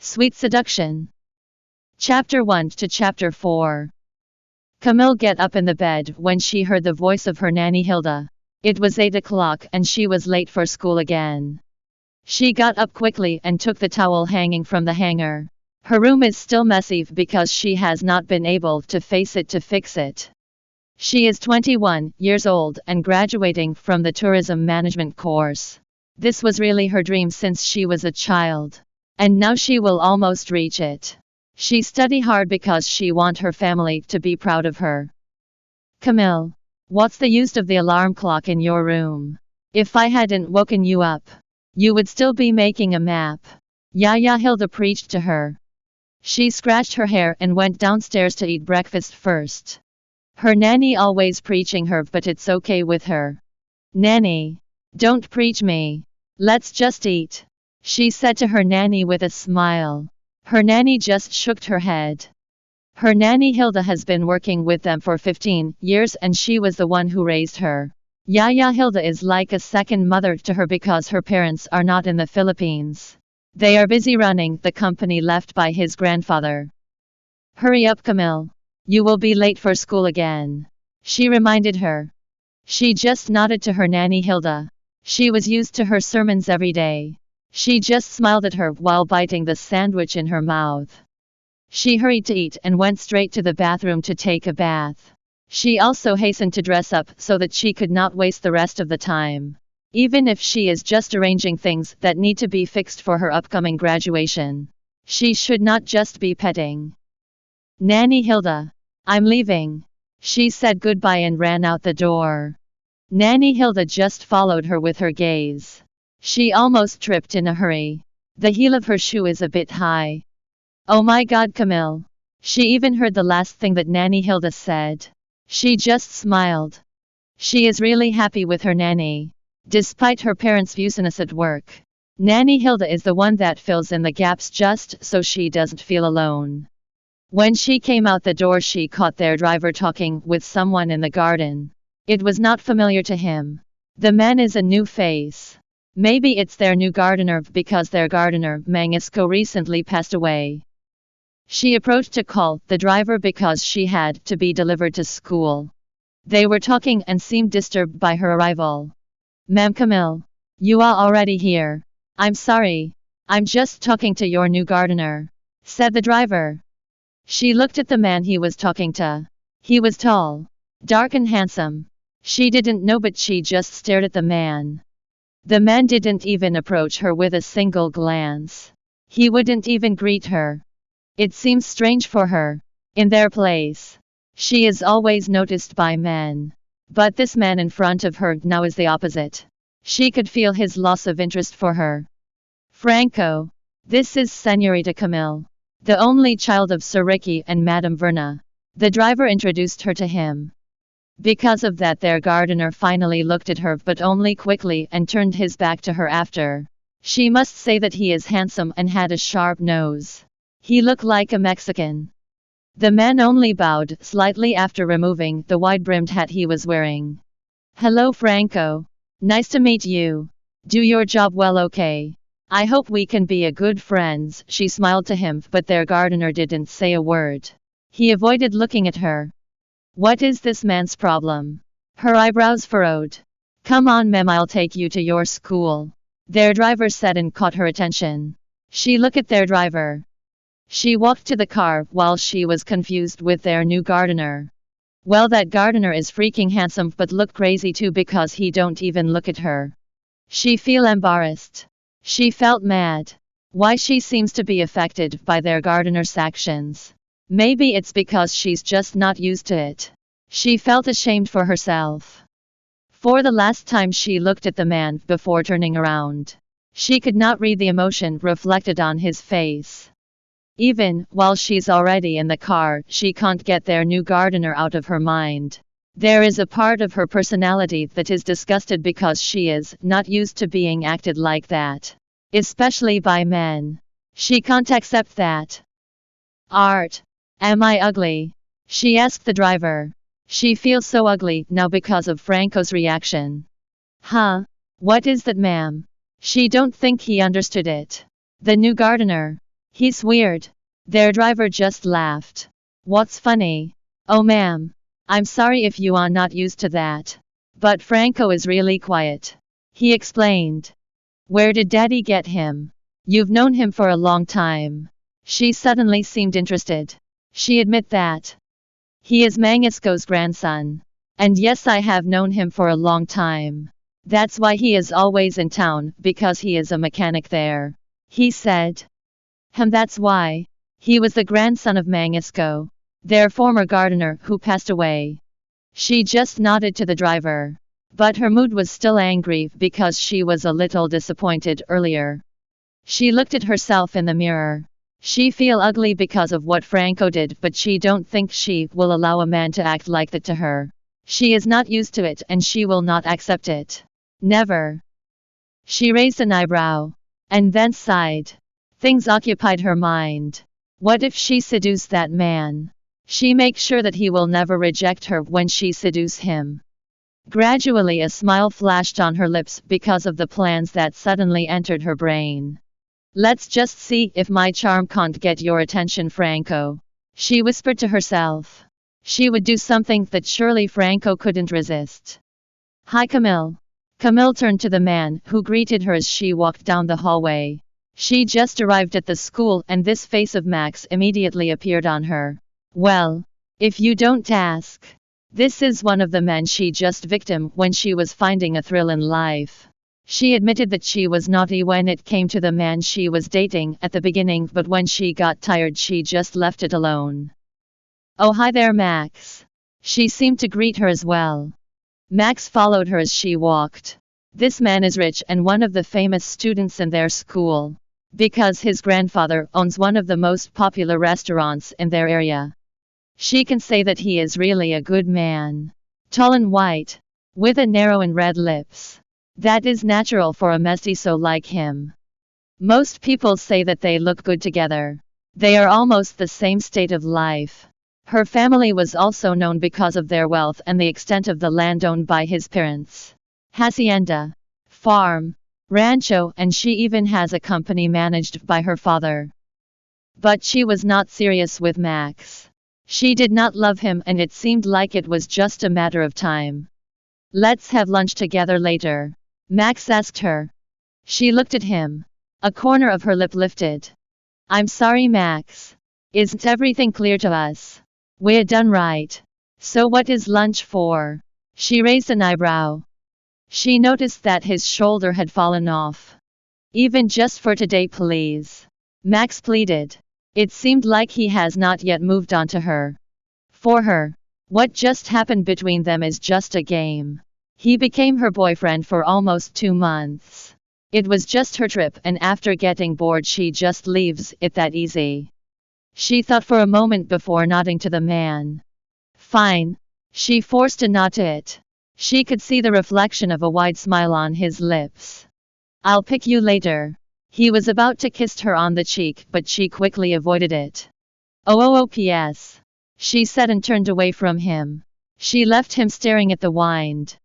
Sweet Seduction. Chapter 1 to Chapter 4. Kamille get up in the bed when she heard the voice of her nanny Hilda. It was 8 o'clock and she was late for school again. She got up quickly and took the towel hanging from the hanger. Her room is still messy because she has not been able to face it to fix it. She is 21 years old and graduating from the tourism management course. This was really her dream since she was a child. And now she will almost reach it. She study hard because she want her family to be proud of her. Kamille, what's the use of the alarm clock in your room? If I hadn't woken you up, you would still be making a map. Yaya Hilda preached to her. She scratched her hair and went downstairs to eat breakfast first. Her nanny always preaching her, but it's okay with her. Nanny, don't preach me. Let's just eat, she said to her nanny with a smile. Her nanny just shook her head. Her nanny Hilda has been working with them for 15 years and she was the one who raised her. Yaya Hilda is like a second mother to her because her parents are not in the Philippines. They are busy running the company left by his grandfather. Hurry up, Kamille. You will be late for school again, she reminded her. She just nodded to her nanny Hilda. She was used to her sermons every day. She just smiled at her while biting the sandwich in her mouth. She hurried to eat and went straight to the bathroom to take a bath. She also hastened to dress up so that she could not waste the rest of the time. Even if she is just arranging things that need to be fixed for her upcoming graduation, she should not just be petting. Nanny Hilda, I'm leaving. She said goodbye and ran out the door. Nanny Hilda just followed her with her gaze. She almost tripped in a hurry. The heel of her shoe is a bit high. Oh my God, Kamille. She even heard the last thing that Nanny Hilda said. She just smiled. She is really happy with her nanny. Despite her parents' fussiness at work, Nanny Hilda is the one that fills in the gaps just so she doesn't feel alone. When she came out the door, she caught their driver talking with someone in the garden. It was not familiar to him. The man is a new face. Maybe it's their new gardener because their gardener, Mangisco, recently passed away. She approached to call the driver because she had to be delivered to school. They were talking and seemed disturbed by her arrival. Ma'am Kamille, you are already here. I'm sorry. I'm just talking to your new gardener, said the driver. She looked at the man he was talking to. He was tall, dark and handsome. She didn't know, but she just stared at the man. The man didn't even approach her with a single glance. He wouldn't even greet her. It seems strange for her. In their place, she is always noticed by men. But this man in front of her now is the opposite. She could feel his loss of interest for her. Franco, this is Señorita Kamille, the only child of Sir Ricky and Madame Verna. The driver introduced her to him. Because of that, their gardener finally looked at her, but only quickly, and turned his back to her after. She must say that he is handsome and had a sharp nose. He looked like a Mexican. The man only bowed slightly after removing the wide-brimmed hat he was wearing. Hello, Franco. Nice to meet you. Do your job well, okay? I hope we can be a good friends, she smiled to him, but their gardener didn't say a word. He avoided looking at her. What is this man's problem? Her eyebrows furrowed. Come on, ma'am, I'll take you to your school, their driver said and caught her attention. She looked at their driver. She walked to the car while she was confused with their new gardener. Well, that gardener is freaking handsome but look crazy too because he don't even look at her. She feel embarrassed. She felt mad. Why she seems to be affected by their gardener's actions. Maybe it's because she's just not used to it. She felt ashamed for herself. For the last time she looked at the man before turning around. She could not read the emotion reflected on his face. Even while she's already in the car, she can't get their new gardener out of her mind. There is a part of her personality that is disgusted because she is not used to being acted like that. Especially by men. She can't accept that. Art. Am I ugly? She asked the driver. She feels so ugly now because of Franco's reaction. Huh? What is that, ma'am? She don't think he understood it. The new gardener. He's weird. Their driver just laughed. What's funny? Oh ma'am. I'm sorry if you are not used to that. But Franco is really quiet. He explained. Where did Daddy get him? You've known him for a long time. She suddenly seemed interested. She admit that. He is Mangisco's grandson. And yes, I have known him for a long time. That's why he is always in town, because he is a mechanic there. He said. That's why. He was the grandson of Mangisco, their former gardener who passed away. She just nodded to the driver. But her mood was still angry because she was a little disappointed earlier. She looked at herself in the mirror. She feel ugly because of what Franco did, but she don't think she will allow a man to act like that to her. She is not used to it and she will not accept it. Never. She raised an eyebrow. And then sighed. Things occupied her mind. What if she seduced that man? She makes sure that he will never reject her when she seduce him. Gradually a smile flashed on her lips because of the plans that suddenly entered her brain. Let's just see if my charm can't get your attention, Franco. She whispered to herself. She would do something that surely Franco couldn't resist. Hi Kamille. Kamille turned to the man who greeted her as she walked down the hallway. She just arrived at the school and this face of Max immediately appeared on her. Well, if you don't ask. This is one of the men she just victim when she was finding a thrill in life. She admitted that she was naughty when it came to the man she was dating at the beginning, but when she got tired she just left it alone. Oh hi there Max. She seemed to greet her as well. Max followed her as she walked. This man is rich and one of the famous students in their school. Because his grandfather owns one of the most popular restaurants in their area. She can say that he is really a good man. Tall and white. With a narrow and red lips. That is natural for a mestizo like him. Most people say that they look good together. They are almost the same state of life. Her family was also known because of their wealth and the extent of the land owned by his parents. Hacienda. Farm. Rancho, and she even has a company managed by her father. But she was not serious with Max. She did not love him and it seemed like it was just a matter of time. Let's have lunch together later. Max asked her. She looked at him. A corner of her lip lifted. I'm sorry Max. Isn't everything clear to us? We're done right. So what is lunch for? She raised an eyebrow. She noticed that his shoulder had fallen off. Even just for today please. Max pleaded. It seemed like he has not yet moved on to her. For her, what just happened between them is just a game. He became her boyfriend for almost 2 months. It was just her trip and after getting bored she just leaves it that easy. She thought for a moment before nodding to the man. Fine. She forced a nod to it. She could see the reflection of a wide smile on his lips. I'll pick you later. He was about to kiss her on the cheek, but she quickly avoided it. Oops. She said and turned away from him. She left him staring at the wind.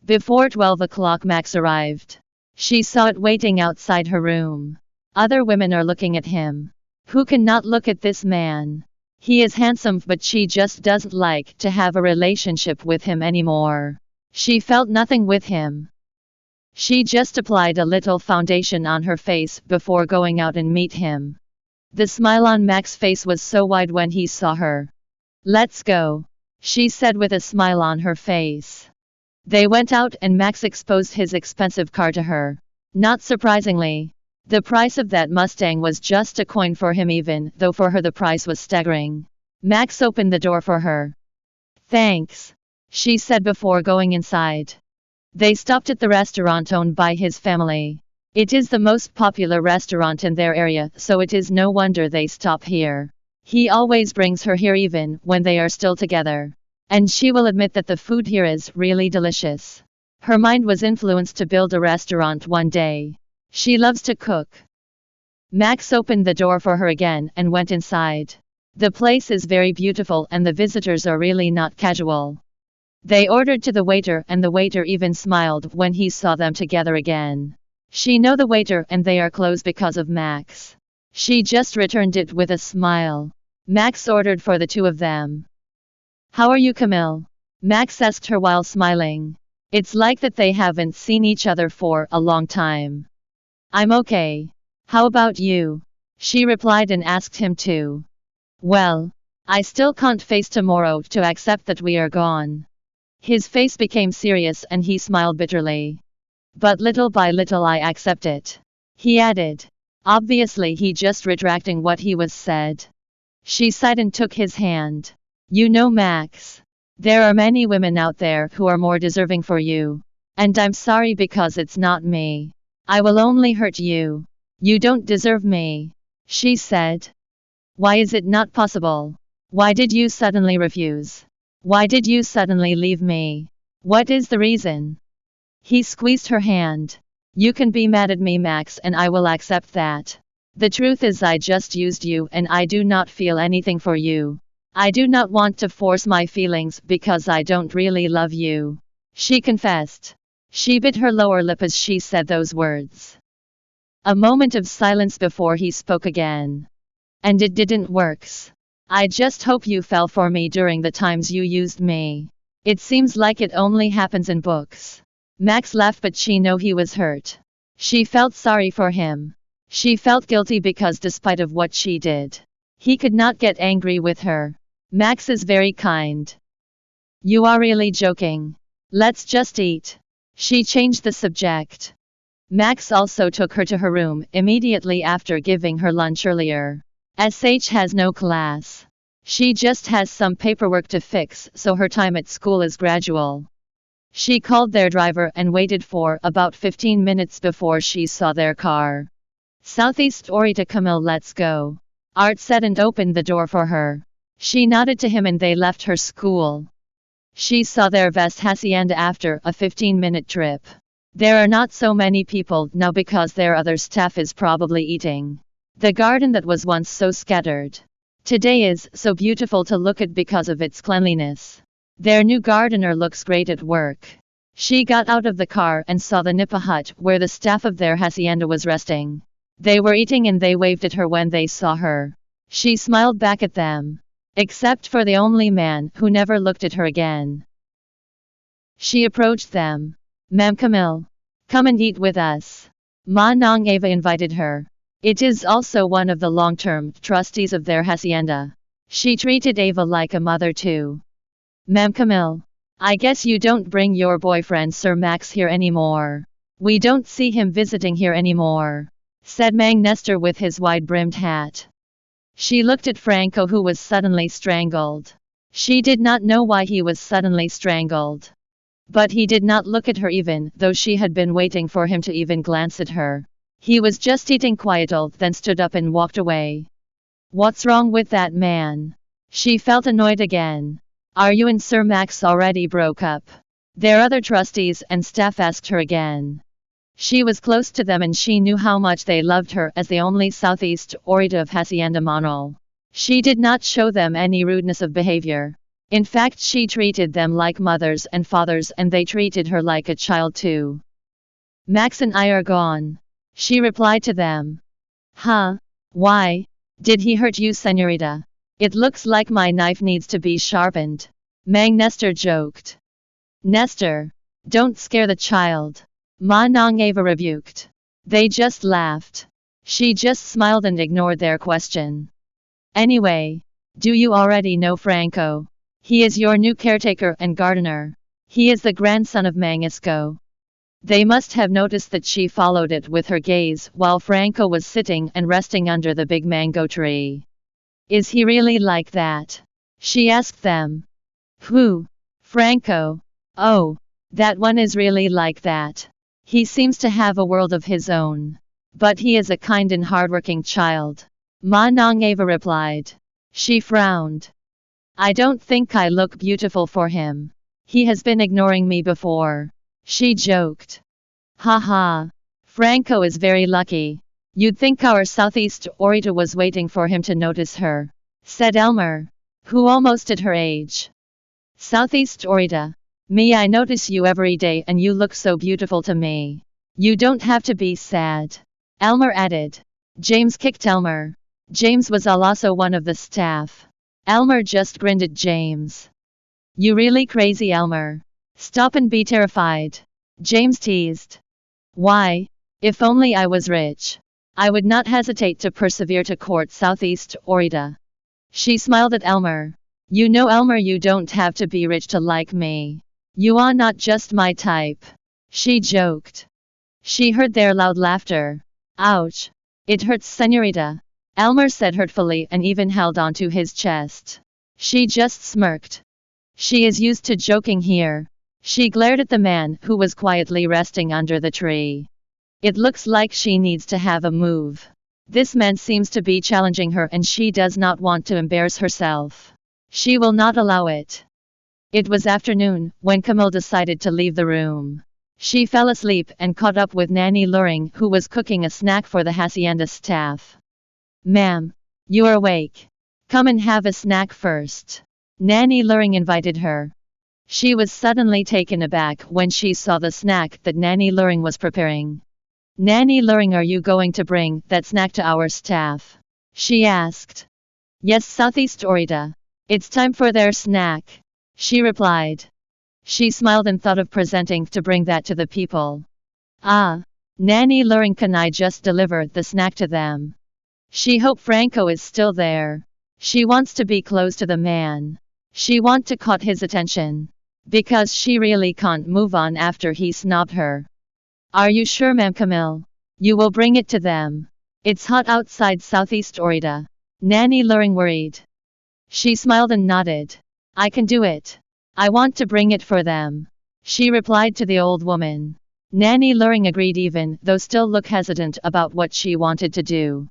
Before 12 o'clock Max arrived. She saw it waiting outside her room. Other women are looking at him. Who can not look at this man? He is handsome, but she just doesn't like to have a relationship with him anymore. She felt nothing with him. She just applied a little foundation on her face before going out and meet him. The smile on Max's face was so wide when he saw her. Let's go, she said with a smile on her face. They went out and Max exposed his expensive car to her. Not surprisingly, the price of that Mustang was just a coin for him, even though for her the price was staggering. Max opened the door for her. Thanks, she said before going inside. They stopped at the restaurant owned by his family. It is the most popular restaurant in their area, so it is no wonder they stop here. He always brings her here even when they are still together. And she will admit that the food here is really delicious. Her mind was influenced to build a restaurant one day. She loves to cook. Max opened the door for her again and went inside. The place is very beautiful and the visitors are really not casual. They ordered to the waiter and the waiter even smiled when he saw them together again. She know the waiter and they are close because of Max. She just returned it with a smile. Max ordered for the two of them. How are you, Kamille? Max asked her while smiling. It's like that they haven't seen each other for a long time. I'm okay. How about you? She replied and asked him too. Well, I still can't face tomorrow to accept that we are gone. His face became serious and he smiled bitterly. But little by little I accept it. He added. Obviously he just retracting what he was said. She sighed and took his hand. You know, Max, there are many women out there who are more deserving for you. And I'm sorry because it's not me. I will only hurt you. You don't deserve me, she said. Why is it not possible? Why did you suddenly refuse? Why did you suddenly leave me? What is the reason? He squeezed her hand. You can be mad at me, Max, and I will accept that. The truth is I just used you and I do not feel anything for you. I do not want to force my feelings because I don't really love you, she confessed. She bit her lower lip as she said those words. A moment of silence before he spoke again. And it didn't work. I just hope you fell for me during the times you used me. It seems like it only happens in books. Max laughed, but she knew he was hurt. She felt sorry for him. She felt guilty because despite of what she did, he could not get angry with her. Max is very kind. You are really joking. Let's just eat. She changed the subject. Max also took her to her room immediately after giving her lunch earlier. SH has no class. She just has some paperwork to fix, so her time at school is gradual. She called their driver and waited for about 15 minutes before she saw their car. Southeast Orita, Kamille, let's go. Art said and opened the door for her. She nodded to him and they left her school. She saw their vast hacienda after a 15-minute trip. There are not so many people now because their other staff is probably eating. The garden that was once so scattered today is so beautiful to look at because of its cleanliness. Their new gardener looks great at work. She got out of the car and saw the nipa hut where the staff of their hacienda was resting. They were eating and they waved at her when they saw her. She smiled back at them. Except for the only man who never looked at her again. She approached them. Ma'am Kamille, come and eat with us. Ma Nong Ava invited her. It is also one of the long-term trustees of their hacienda. She treated Ava like a mother too. Ma'am Kamille, I guess you don't bring your boyfriend Sir Max here anymore. We don't see him visiting here anymore, said Mang Nestor with his wide-brimmed hat. She looked at Franco, who was suddenly strangled. She did not know why he was suddenly strangled. But he did not look at her even though she had been waiting for him to even glance at her. He was just eating quietly, then stood up and walked away. What's wrong with that man? She felt annoyed again. Are you and Sir Max already broke up? Their other trustees and staff asked her again. She was close to them and she knew how much they loved her as the only Southeast Orita of Hacienda Monreal. She did not show them any rudeness of behavior. In fact, she treated them like mothers and fathers and they treated her like a child too. Max and I are gone, she replied to them. Huh? Why? Did he hurt you, señorita? It looks like my knife needs to be sharpened. Mang Nestor joked. Nestor, don't scare the child, Ma Nong Ava rebuked. They just laughed. She just smiled and ignored their question. Anyway, do you already know Franco? He is your new caretaker and gardener. He is the grandson of Mangisco. They must have noticed that she followed it with her gaze while Franco was sitting and resting under the big mango tree. Is he really like that? She asked them. Who? Franco. Oh, that one is really like that. He seems to have a world of his own. But he is a kind and hardworking child, Ma Nong Ava replied. She frowned. I don't think I look beautiful for him. He has been ignoring me before, she joked. Ha ha. Franco is very lucky. You'd think our Southeast Orita was waiting for him to notice her, said Elmer, who almost at her age. Southeast Orita. Me, I notice you every day and you look so beautiful to me. You don't have to be sad, Elmer added. James kicked Elmer. James was also one of the staff. Elmer just grinned at James. You really crazy, Elmer. Stop and be terrified. James teased. Why? If only I was rich. I would not hesitate to persevere to court Southeast Orida. She smiled at Elmer. You know, Elmer, you don't have to be rich to like me. You are not just my type. She joked. She heard their loud laughter. Ouch. It hurts, senorita. Elmer said hurtfully and even held onto his chest. She just smirked. She is used to joking here. She glared at the man who was quietly resting under the tree. It looks like she needs to have a move. This man seems to be challenging her and she does not want to embarrass herself. She will not allow it. It was afternoon when Kamille decided to leave the room. She fell asleep and caught up with Nanny Luring, who was cooking a snack for the hacienda staff. Ma'am, you are awake. Come and have a snack first. Nanny Luring invited her. She was suddenly taken aback when she saw the snack that Nanny Luring was preparing. Nanny Luring, are you going to bring that snack to our staff? She asked. Yes, Southeast Orida. It's time for their snack, she replied. She smiled and thought of presenting to bring that to the people. Ah, Nanny Luring, can I just deliver the snack to them? She hoped Franco is still there. She wants to be close to the man. She wants to caught his attention. Because she really can't move on after he snubbed her. Are you sure, ma'am Kamille? You will bring it to them. It's hot outside Southeast Orida. Nanny Luring worried. She smiled and nodded. I can do it. I want to bring it for them, she replied to the old woman. Nanny Luring agreed, even though still look hesitant about what she wanted to do.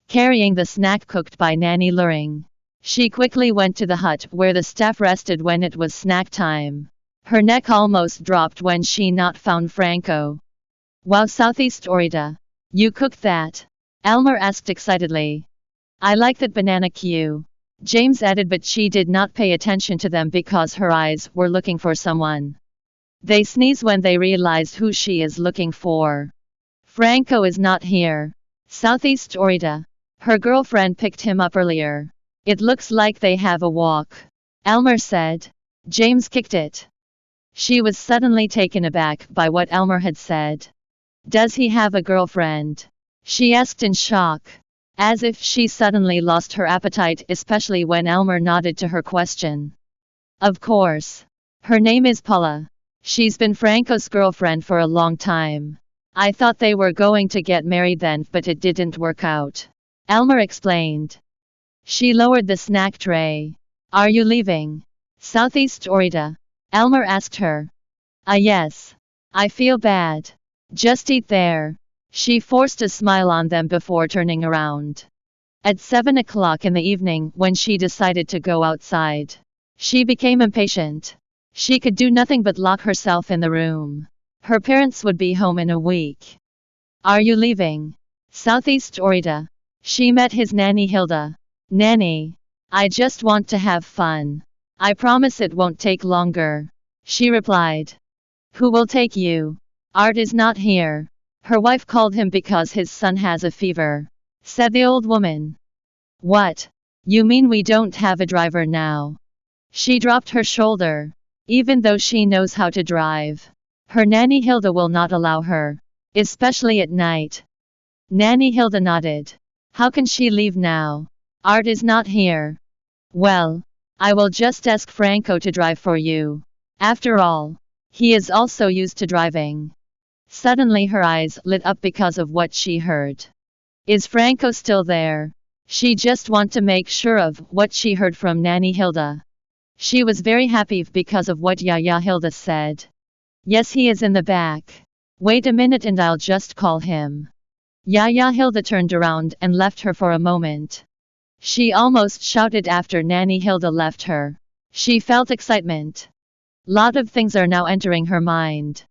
Carrying the snack cooked by Nanny Luring, she quickly went to the hut where the staff rested when it was snack time. Her neck almost dropped when she not found Franco. Wow, Southeast Orida. You cooked that? Elmer asked excitedly. I like that banana cue, James added, but she did not pay attention to them because her eyes were looking for someone. They sneeze when they realized who she is looking for. Franco is not here. Southeast Orida. Her girlfriend picked him up earlier. It looks like they have a walk, Elmer said. James kicked it. She was suddenly taken aback by what Elmer had said. Does he have a girlfriend? She asked in shock. As if she suddenly lost her appetite, especially when Elmer nodded to her question. Of course. Her name is Paula. She's been Franco's girlfriend for a long time. I thought they were going to get married then, but it didn't work out, Elmer explained. She lowered the snack tray. Are you leaving Southeast Orida? Elmer asked her. Yes. I feel bad. Just eat there. She forced a smile on them before turning around. At 7 o'clock in the evening, when she decided to go outside, she became impatient. She could do nothing but lock herself in the room. Her parents would be home in a week. Are you leaving Southeast Orida? She met his nanny Hilda. Nanny, I just want to have fun. I promise it won't take longer, she replied. Who will take you? Art is not here. Her wife called him because his son has a fever, said the old woman. What? You mean we don't have a driver now? She dropped her shoulder. Even though she knows how to drive, her nanny Hilda will not allow her, especially at night. Nanny Hilda nodded. How can she leave now? Art is not here. Well, I will just ask Franco to drive for you. After all, he is also used to driving. Suddenly her eyes lit up because of what she heard. Is Franco still there? She just want to make sure of what she heard from Nanny Hilda. She was very happy because of what Yaya Hilda said. Yes, he is in the back. Wait a minute and I'll just call him. Yaya Hilda turned around and left her for a moment. She almost shouted after Nanny Hilda left her. She felt excitement. Lot of things are now entering her mind.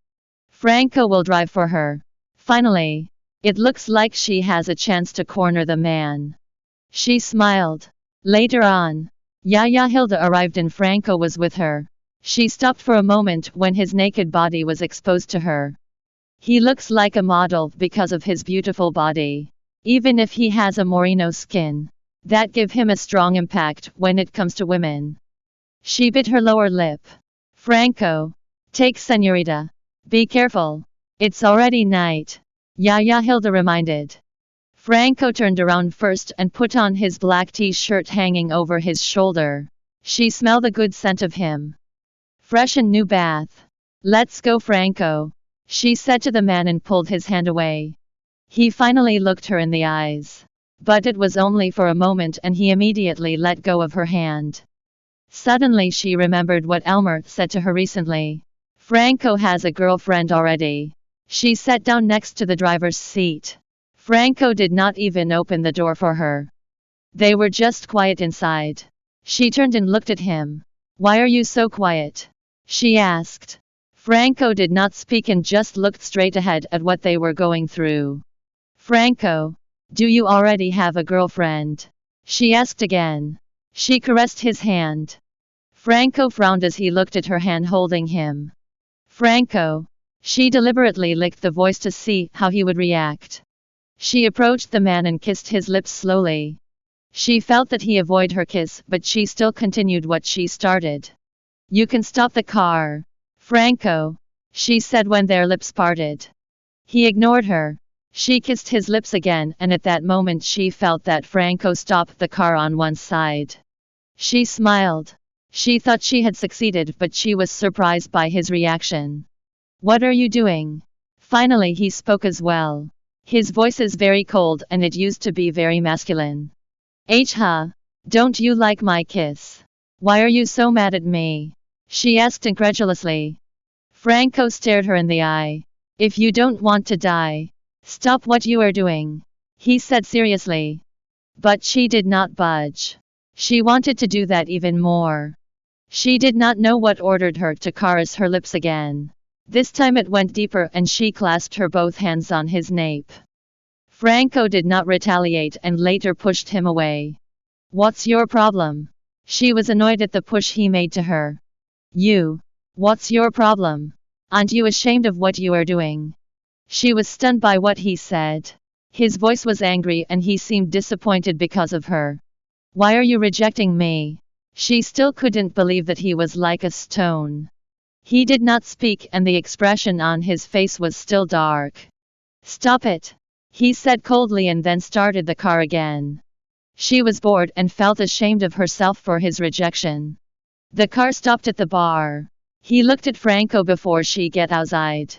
Franco will drive for her. Finally, it looks like she has a chance to corner the man. She smiled. Later on, Yaya Hilda arrived and Franco was with her. She stopped for a moment when his naked body was exposed to her. He looks like a model because of his beautiful body. Even if he has a moreno skin, that give him a strong impact when it comes to women. She bit her lower lip. Franco. Take señorita. Be careful. It's already night. Yeah, Hilda reminded. Franco turned around first and put on his black t-shirt hanging over his shoulder. She smelled the good scent of him. Fresh and new bath. Let's go, Franco, she said to the man and pulled his hand away. He finally looked her in the eyes. But it was only for a moment and he immediately let go of her hand. Suddenly she remembered what Elmer said to her recently. Franco has a girlfriend already. She sat down next to the driver's seat. Franco did not even open the door for her. They were just quiet inside. She turned and looked at him. Why are you so quiet? She asked. Franco did not speak and just looked straight ahead at what they were going through. Franco, do you already have a girlfriend? She asked again. She caressed his hand. Franco frowned as he looked at her hand holding him. Franco. She deliberately licked the voice to see how he would react. She approached the man and kissed his lips slowly. She felt that he avoided her kiss, but she still continued what she started. You can stop the car, Franco, she said when their lips parted. He ignored her. She kissed his lips again, and at that moment she felt that Franco stopped the car on one side. She smiled. She thought she had succeeded, but she was surprised by his reaction. What are you doing? Finally he spoke as well. His voice is very cold and it used to be very masculine. Don't you like my kiss? Why are you so mad at me? She asked incredulously. Franco stared her in the eye. If you don't want to die, stop what you are doing, he said seriously. But she did not budge. She wanted to do that even more. She did not know what ordered her to caress her lips again. This time it went deeper and she clasped her both hands on his nape. Franco did not retaliate and later pushed him away. What's your problem? She was annoyed at the push he made to her. What's your problem? Aren't you ashamed of what you are doing? She was stunned by what he said. His voice was angry and he seemed disappointed because of her. Why are you rejecting me? She still couldn't believe that he was like a stone. He did not speak and the expression on his face was still dark. Stop it, he said coldly and then started the car again. She was bored and felt ashamed of herself for his rejection. The car stopped at the bar. He looked at Franco before she get outside.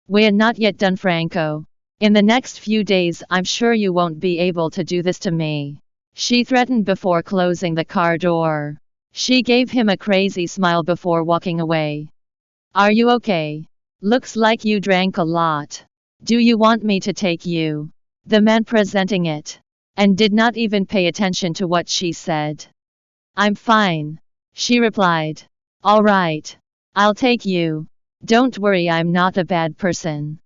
We're not yet done, Franco. In the next few days I'm sure you won't be able to do this to me, she threatened before closing the car door. She gave him a crazy smile before walking away. Are you okay? Looks like you drank a lot. Do you want me to take you? The man presenting it. And did not even pay attention to what she said. I'm fine, she replied. All right. I'll take you. Don't worry, I'm not a bad person.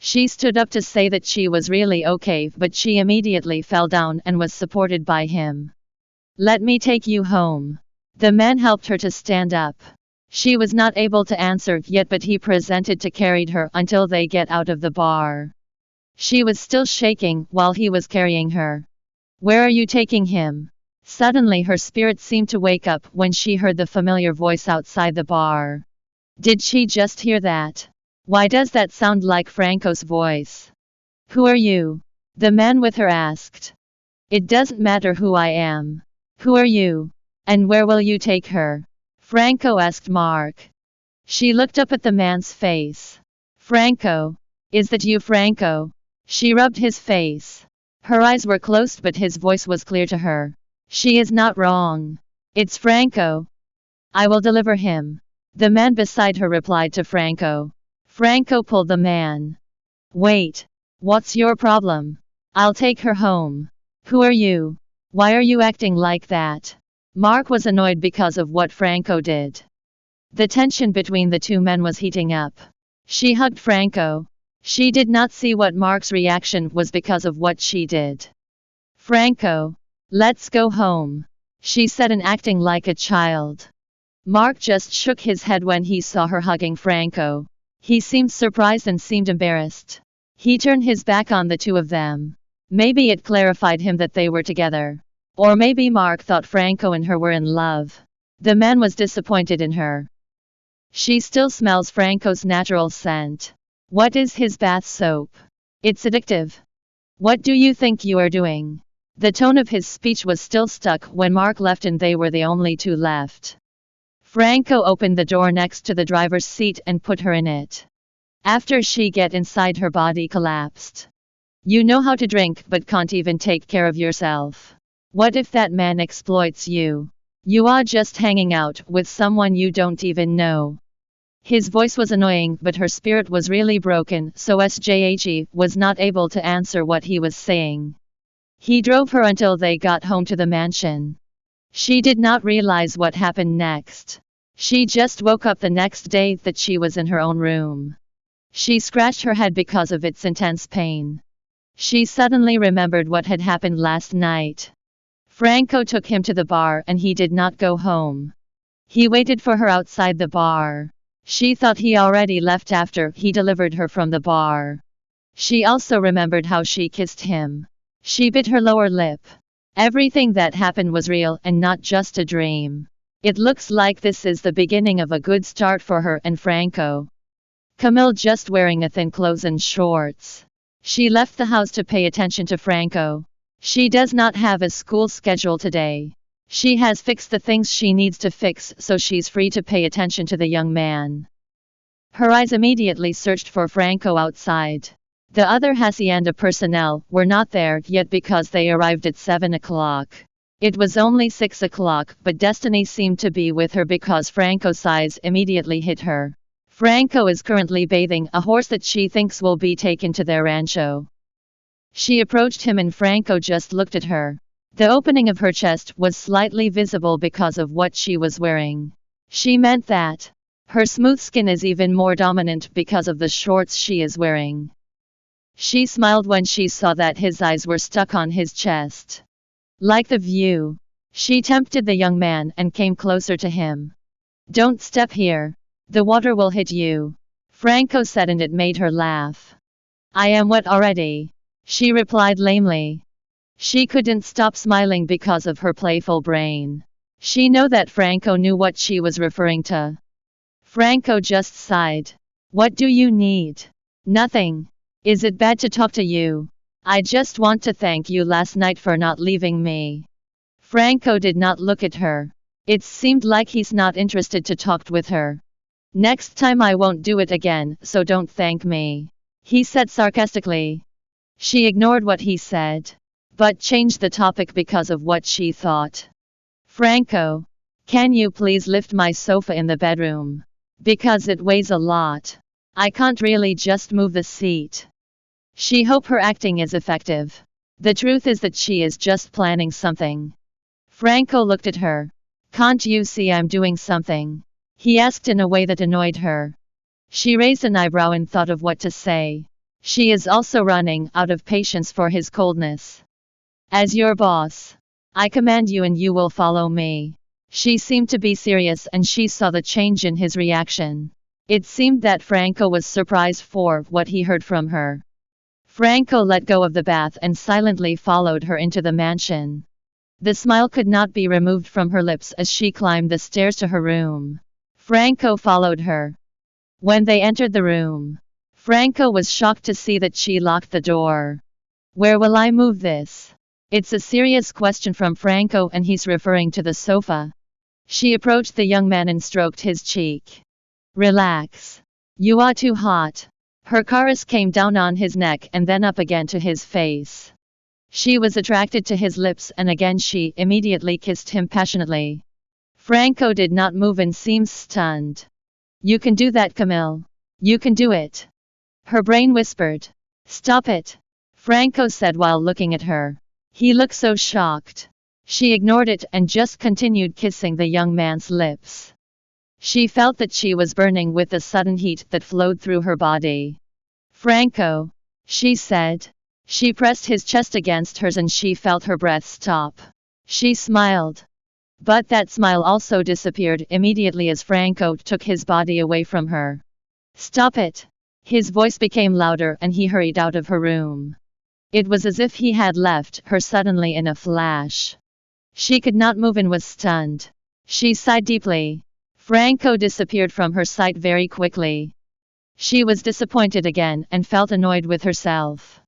She stood up to say that she was really okay, but she immediately fell down and was supported by him. Let me take you home. The man helped her to stand up. She was not able to answer yet, but he presented to carry her until they get out of the bar. She was still shaking while he was carrying her. Where are you taking him? Suddenly her spirit seemed to wake up when she heard the familiar voice outside the bar. Did she just hear that? Why does that sound like Franco's voice? Who are you? The man with her asked. It doesn't matter who I am. Who are you? And where will you take her? Franco asked Mark. She looked up at the man's face. Franco. Is that you, Franco? She rubbed his face. Her eyes were closed but his voice was clear to her. She is not wrong. It's Franco. I will deliver him. The man beside her replied to Franco. Franco pulled the man. Wait. What's your problem? I'll take her home. Who are you? Why are you acting like that? Mark was annoyed because of what Franco did. The tension between the two men was heating up. She hugged Franco. She did not see what Mark's reaction was because of what she did. Franco. Let's go home, she said and acting like a child. Mark just shook his head when he saw her hugging Franco. He seemed surprised and seemed embarrassed. He turned his back on the two of them. Maybe it clarified him that they were together. Or maybe Mark thought Franco and her were in love. The man was disappointed in her. She still smells Franco's natural scent. What is his bath soap? It's addictive. What do you think you are doing? The tone of his speech was still stuck when Mark left and they were the only two left. Franco opened the door next to the driver's seat and put her in it. After she get inside, her body collapsed. You know how to drink but can't even take care of yourself. What if that man exploits you? You are just hanging out with someone you don't even know. His voice was annoying, but her spirit was really broken, so SJHE was not able to answer what he was saying. He drove her until they got home to the mansion. She did not realize what happened next. She just woke up the next day that she was in her own room. She scratched her head because of its intense pain. She suddenly remembered what had happened last night. Franco took him to the bar and he did not go home. He waited for her outside the bar. She thought he already left after he delivered her from the bar. She also remembered how she kissed him. She bit her lower lip. Everything that happened was real and not just a dream. It looks like this is the beginning of a good start for her and Franco. Kamille just wearing a thin clothes and shorts. She left the house to pay attention to Franco. She does not have a school schedule today. She has fixed the things she needs to fix, so she's free to pay attention to the young man. Her eyes immediately searched for Franco outside. The other hacienda personnel were not there yet because they arrived at 7 o'clock. It was only 6 o'clock, but destiny seemed to be with her because Franco's eyes immediately hit her. Franco is currently bathing a horse that she thinks will be taken to their rancho. She approached him and Franco just looked at her. The opening of her chest was slightly visible because of what she was wearing. She meant that her smooth skin is even more dominant because of the shorts she is wearing. She smiled when she saw that his eyes were stuck on his chest. Like the view. She tempted the young man and came closer to him. Don't step here. The water will hit you, Franco said, and it made her laugh. I am wet already, she replied lamely. She couldn't stop smiling because of her playful brain. She knew that Franco knew what she was referring to. Franco just sighed. What do you need? Nothing. Is it bad to talk to you? I just want to thank you last night for not leaving me. Franco did not look at her. It seemed like he's not interested to talk with her. Next time I won't do it again, so don't thank me, he said sarcastically. She ignored what he said, but changed the topic because of what she thought. Franco, can you please lift my sofa in the bedroom? Because it weighs a lot. I can't really just move the seat. She hoped her acting is effective. The truth is that she is just planning something. Franco looked at her. Can't you see I'm doing something? He asked in a way that annoyed her. She raised an eyebrow and thought of what to say. She is also running out of patience for his coldness. As your boss, I command you and you will follow me. She seemed to be serious and she saw the change in his reaction. It seemed that Franco was surprised for what he heard from her. Franco let go of the bath and silently followed her into the mansion. The smile could not be removed from her lips as she climbed the stairs to her room. Franco followed her. When they entered the room, Franco was shocked to see that she locked the door. Where will I move this? It's a serious question from Franco and he's referring to the sofa. She approached the young man and stroked his cheek. Relax. You are too hot. Her caress came down on his neck and then up again to his face. She was attracted to his lips and again she immediately kissed him passionately. Franco did not move and seemed stunned. You can do that, Kamille. You can do it. Her brain whispered. Stop it, Franco said while looking at her. He looked so shocked. She ignored it and just continued kissing the young man's lips. She felt that she was burning with the sudden heat that flowed through her body. Franco, she said. She pressed his chest against hers and she felt her breath stop. She smiled. But that smile also disappeared immediately as Franco took his body away from her. Stop it. His voice became louder and he hurried out of her room. It was as if he had left her suddenly in a flash. She could not move and was stunned. She sighed deeply. Franco disappeared from her sight very quickly. She was disappointed again and felt annoyed with herself.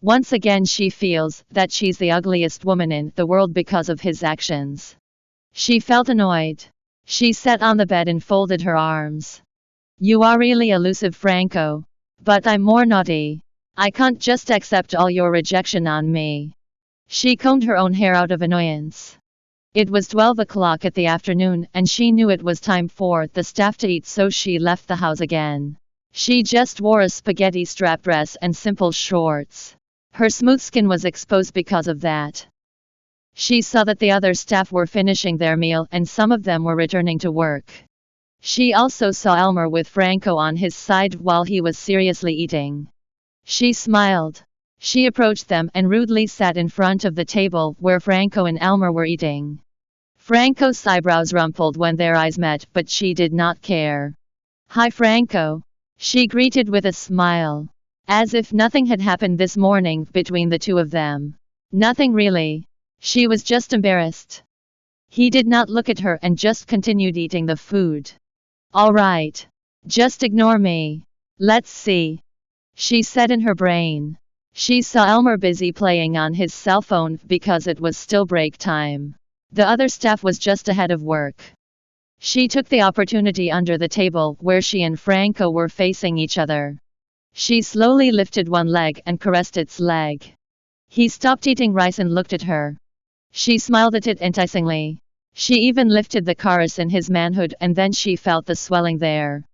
Once again she feels that she's the ugliest woman in the world because of his actions. She felt annoyed. She sat on the bed and folded her arms. You are really elusive, Franco. But I'm more naughty. I can't just accept all your rejection on me. She combed her own hair out of annoyance. It was 12 o'clock at the afternoon and she knew it was time for the staff to eat, so she left the house again. She just wore a spaghetti strap dress and simple shorts. Her smooth skin was exposed because of that. She saw that the other staff were finishing their meal and some of them were returning to work. She also saw Elmer with Franco on his side while he was seriously eating. She smiled. She approached them and rudely sat in front of the table where Franco and Elmer were eating. Franco's eyebrows rumpled when their eyes met, but she did not care. Hi, Franco. She greeted with a smile. As if nothing had happened this morning between the two of them. Nothing really. She was just embarrassed. He did not look at her and just continued eating the food. All right. Just ignore me. Let's see. She said in her brain. She saw Elmer busy playing on his cell phone because it was still break time. The other staff was just ahead of work. She took the opportunity under the table where she and Franco were facing each other. She slowly lifted one leg and caressed its leg. He stopped eating rice and looked at her. She smiled at it enticingly. She even lifted the caress in his manhood and then she felt the swelling there.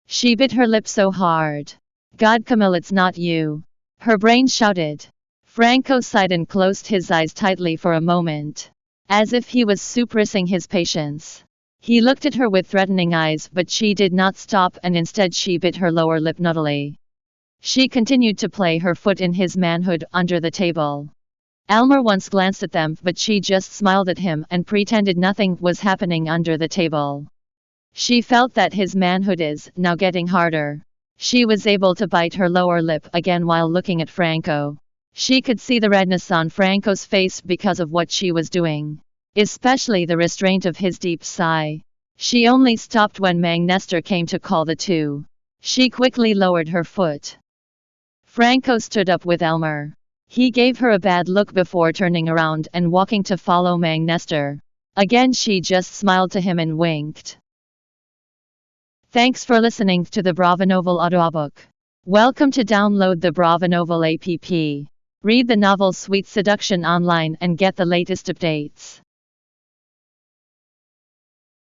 She bit her lip so hard. God, Kamille, it's not you. Her brain shouted. Franco sighed and closed his eyes tightly for a moment. As if he was suppressing his patience. He looked at her with threatening eyes, but she did not stop and instead she bit her lower lip naughtily. She continued to play her foot in his manhood under the table. Elmer once glanced at them, but she just smiled at him and pretended nothing was happening under the table. She felt that his manhood is now getting harder. She was able to bite her lower lip again while looking at Franco. She could see the redness on Franco's face because of what she was doing. Especially the restraint of his deep sigh. She only stopped when Mang Nestor came to call the two. She quickly lowered her foot. Franco stood up with Elmer. He gave her a bad look before turning around and walking to follow Mang Nestor. Again she just smiled to him and winked. Thanks for listening to the Bravonovel audiobook. Welcome to download the Bravonovel app. Read the novel Sweet Seduction online and get the latest updates.